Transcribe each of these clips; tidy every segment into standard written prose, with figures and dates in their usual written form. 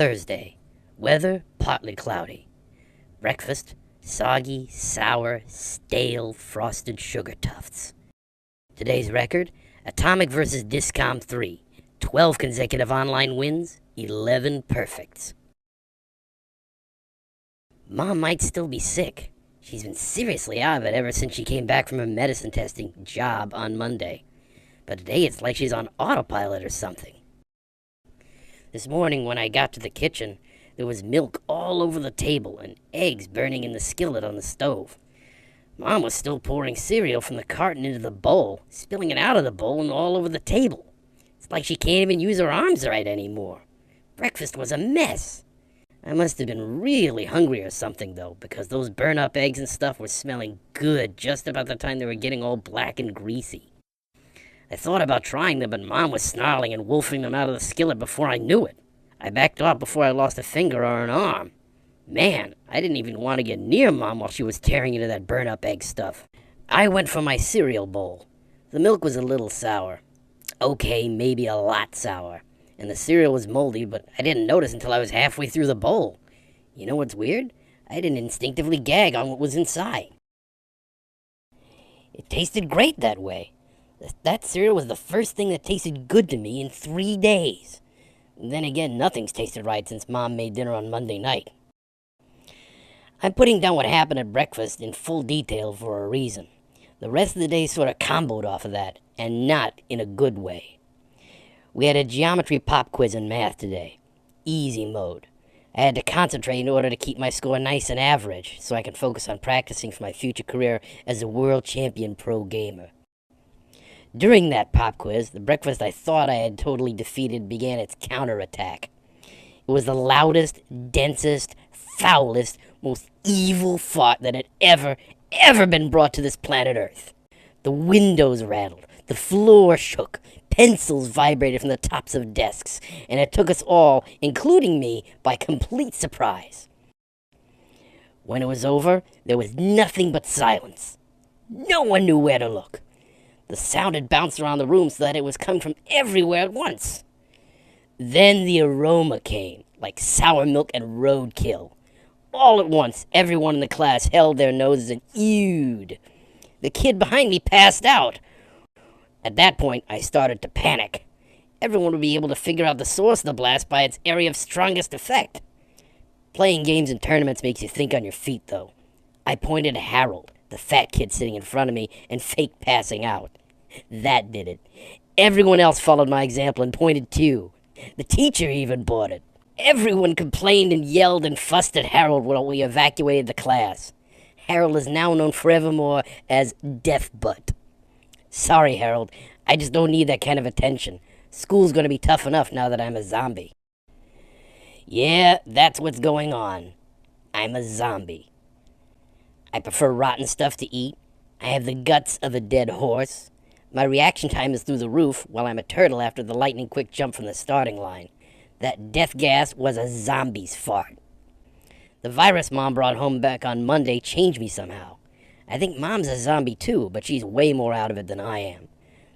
Thursday. Weather partly cloudy. Breakfast soggy, sour, stale, frosted sugar tufts. Today's record, Atomic vs. Discom 3. 12 consecutive online wins, 11 perfects. Mom might still be sick. She's been seriously out of it ever since she came back from her medicine testing job on Monday. But today it's like she's on autopilot or something. This morning when I got to the kitchen, there was milk all over the table and eggs burning in the skillet on the stove. Mom was still pouring cereal from the carton into the bowl, spilling it out of the bowl and all over the table. It's like she can't even use her arms right anymore. Breakfast was a mess. I must have been really hungry or something, though, because those burn-up eggs and stuff were smelling good just about the time they were getting all black and greasy. I thought about trying them, but Mom was snarling and wolfing them out of the skillet before I knew it. I backed off before I lost a finger or an arm. Man, I didn't even want to get near Mom while she was tearing into that burn-up egg stuff. I went for my cereal bowl. The milk was a little sour. Okay, maybe a lot sour. And the cereal was moldy, but I didn't notice until I was halfway through the bowl. You know what's weird? I didn't instinctively gag on what was inside. It tasted great that way. That cereal was the first thing that tasted good to me in 3 days. Then again, nothing's tasted right since Mom made dinner on Monday night. I'm putting down what happened at breakfast in full detail for a reason. The rest of the day sort of comboed off of that, and not in a good way. We had a geometry pop quiz in math today. Easy mode. I had to concentrate in order to keep my score nice and average, so I can focus on practicing for my future career as a world champion pro gamer. During that pop quiz, the breakfast I thought I had totally defeated began its counterattack. It was the loudest, densest, foulest, most evil fart that had ever been brought to this planet Earth. The windows rattled, the floor shook, pencils vibrated from the tops of desks, and it took us all, including me, by complete surprise. When it was over, there was nothing but silence. No one knew where to look. The sound had bounced around the room so that it was coming from everywhere at once. Then the aroma came, like sour milk and roadkill. All at once, everyone in the class held their noses and ewed. The kid behind me passed out. At that point, I started to panic. Everyone would be able to figure out the source of the blast by its area of strongest effect. Playing games and tournaments makes you think on your feet, though. I pointed at Harold, the fat kid sitting in front of me, and faked passing out. That did it. Everyone else followed my example and pointed too. The teacher even bought it. Everyone complained and yelled and fussed at Harold while we evacuated the class. Harold is now known forevermore as Death Butt. Sorry, Harold. I just don't need that kind of attention. School's gonna be tough enough now that I'm a zombie. Yeah, that's what's going on. I'm a zombie. I prefer rotten stuff to eat. I have the guts of a dead horse. My reaction time is through the roof, while I'm a turtle after the lightning-quick jump from the starting line. That death gas was a zombie's fart. The virus Mom brought home back on Monday changed me somehow. I think Mom's a zombie too, but she's way more out of it than I am.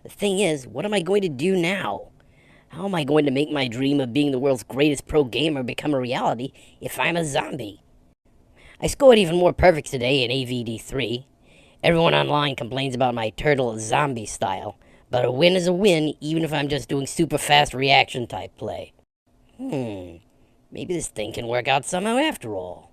The thing is, what am I going to do now? How am I going to make my dream of being the world's greatest pro gamer become a reality if I'm a zombie? I scored even more perfect today in AVD3. Everyone online complains about my turtle zombie style, but a win is a win even if I'm just doing super fast reaction type play. Maybe this thing can work out somehow after all.